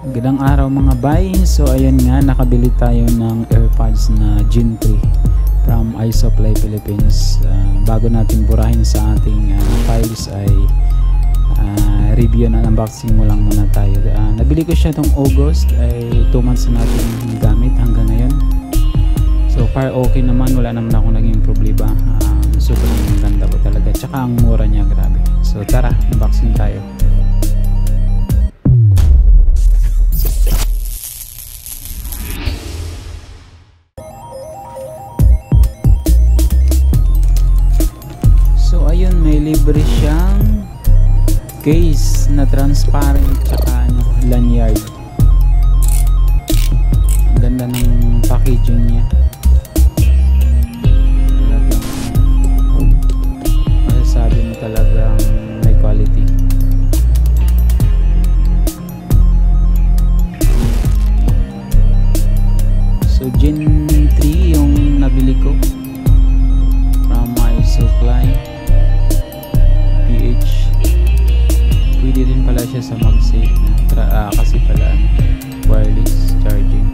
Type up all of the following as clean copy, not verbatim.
Magandang araw mga bay. So ayan nga, nakabili tayo ng AirPods na Gen 3 from iSupply Philippines. Bago natin burahin sa ating files ay review na, unboxing mo lang muna tayo. Nabili ko siya noong August, ay 2 months na natin gamit hanggang ngayon. So far okay naman, wala naman ako naging problema. Sobrang ganda po talaga, tsaka ang mura niya, grabe. So tara, unboxing tayo. So ayun, may libre siyang case na transparent tsaka lanyard. Ang ganda ng packaging niya. Masasabi mo talagang may quality. So Gen 3 yung nabili ko from iSupply. Pwede rin pala siya sa MagSafe kasi pala wireless charging.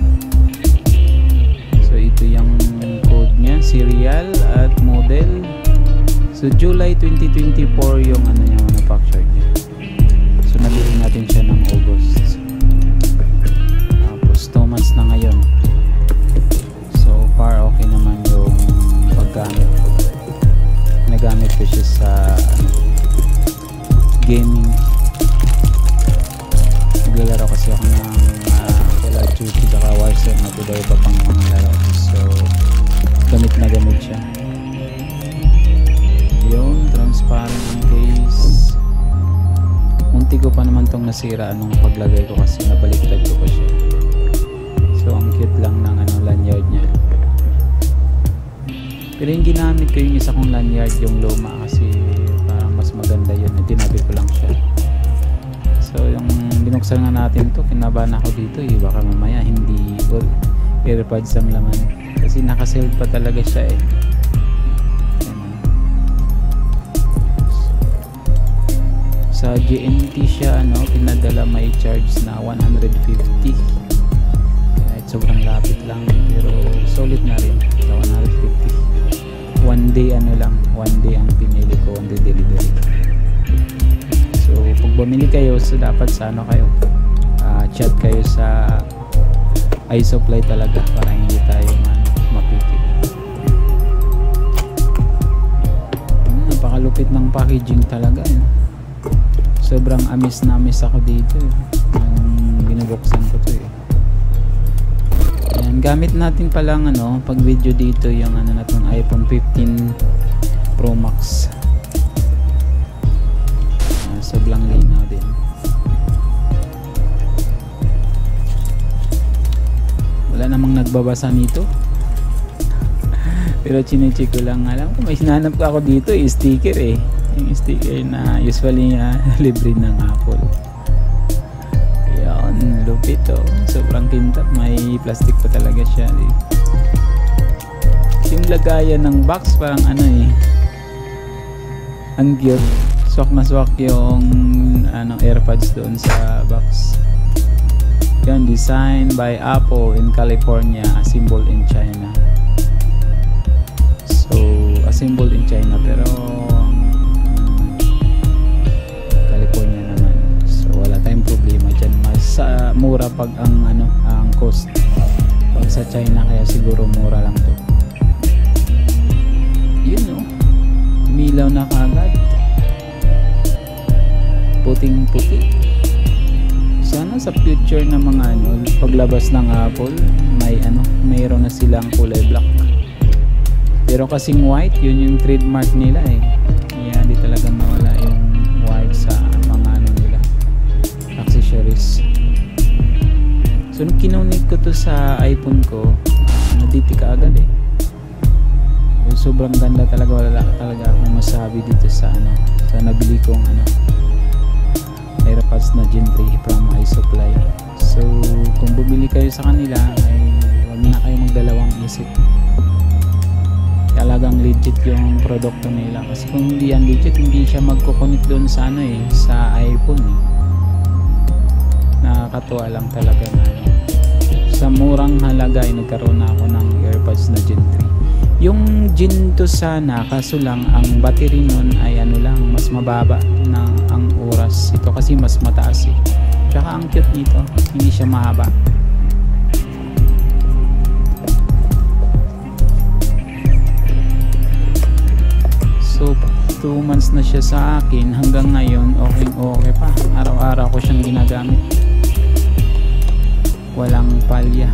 So ito yung code niya, serial at model. So July 2024 yung niya, manufacture niya. So nabili natin siya ng August. Tapos 2 months na ngayon. So far okay naman yung paggamit ko. Nagamit ko siya sa gaming. Naglalaro kasi ako ng Call of Duty saka Warzone, nagbuday pa pang mga laro. So gamit na gamit siya. Yung transparent ang case. Munti ko pa naman tong nasira nung paglagay ko kasi nabaliktad ko pa siya. So ang cute lang ng lanyard niya. Pero yung ginamit ko yung isa kong lanyard, yung luma, kasi parang mas maganda yun. Tinapit ko lang siya. So yung binuksan nga natin to, kinabahan ako dito baka mamaya hindi all AirPods ang laman kasi nakasealed pa talaga siya Sa GNT siya pinadala, may charge na 150 kahit sobrang lapit lang, pero solid na rin sa 150. One day ang pinili ko, one day delivery. So pag bumili kayo, so dapat sa kayo chat kayo sa iSupply talaga para hindi tayo mapikit. Napakalupit ng packaging talaga sobrang amis na amis ako dito nung binubuksan ko to Ayan, gamit natin palang pag video dito yung natin iPhone 15 Pro Max. Sobrang linaw din. Wala namang nagbabasa nito. Pero chinecheck ko lang. Alam ko may hinanap ako dito sticker yung sticker na usually libre ng Apple. Yan, lupit sobrang kintab. May plastic pa talaga siya Yung lagayan ng box parang ang cute. Swak na swak yung AirPods doon sa box. Yan, designed by Apple in California, assembled in China. So assembled in China pero California naman. So wala tayong problema dyan. Mas mura pag ang cost. Pag sa China kaya siguro mura lang to. Yun milaw na kagad. Puting puti. Sana sa future na mga paglabas ng Apple mayroon na silang kulay black. Pero kasing white, yun yung trademark nila Kaya di talaga mawala yung white sa mga nila accessories. So nung kinunit ko to sa iPhone ko, natitika agad sobrang ganda talaga. Wala talaga akong masabi dito sa sa nabili kong AirPods na Gen 3 from iSupply. So kung bumili kayo sa kanila ay huwag na kayo magdalawang isip. Talagang legit yung produkto nila, kasi kung hindi yan legit, hindi siya magko-connect doon sa sa iPhone na nakakatuwa lang talaga na sa murang halaga ay nagkaroon na ako ng AirPods na Gen 3. Yung Gen 2 sana, kaso lang ang battery nun ay ano lang, mas mababa na ang oras. Ito kasi mas mataas eh. Tsaka ang cute nito, hindi siya mahaba. So 2 months na siya sa akin, hanggang ngayon okay pa. Araw-araw ko siyang ginagamit, walang palya.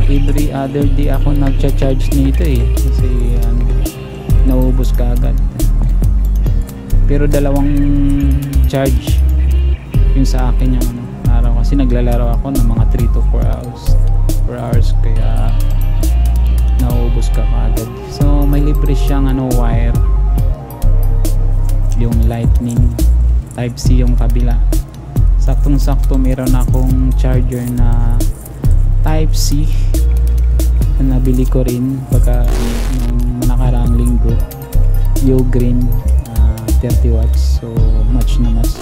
Every other day ako nagcha-charge nito eh, kasi naubos ka agad. Pero dalawang charge yung sa akin yung araw, kasi naglalaro ako ng mga 3 to 4 hours kaya naubos ka agad. So may libre siyang wire, yung lightning type C yung kabila. Saktong sakto meron akong charger na type C na nabili ko rin pagka nung nakaraang linggo, Yo Green, 30 watts, so match na match.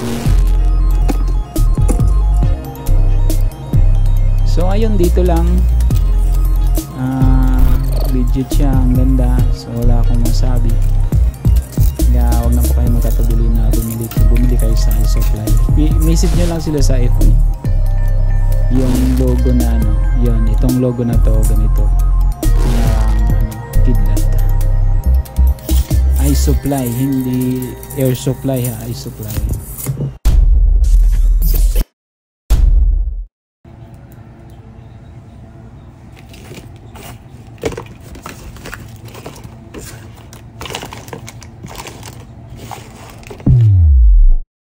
So ayun, dito lang, legit siya, ang ganda, so wala akong masabi. Kaya wag na po kayo magkatubili na bumili kayo sa iSupply. Message nyo lang sila sa FB yung logo na yun, itong logo na to, ganito kidlat. iSupply, hindi Air Supply ha, iSupply.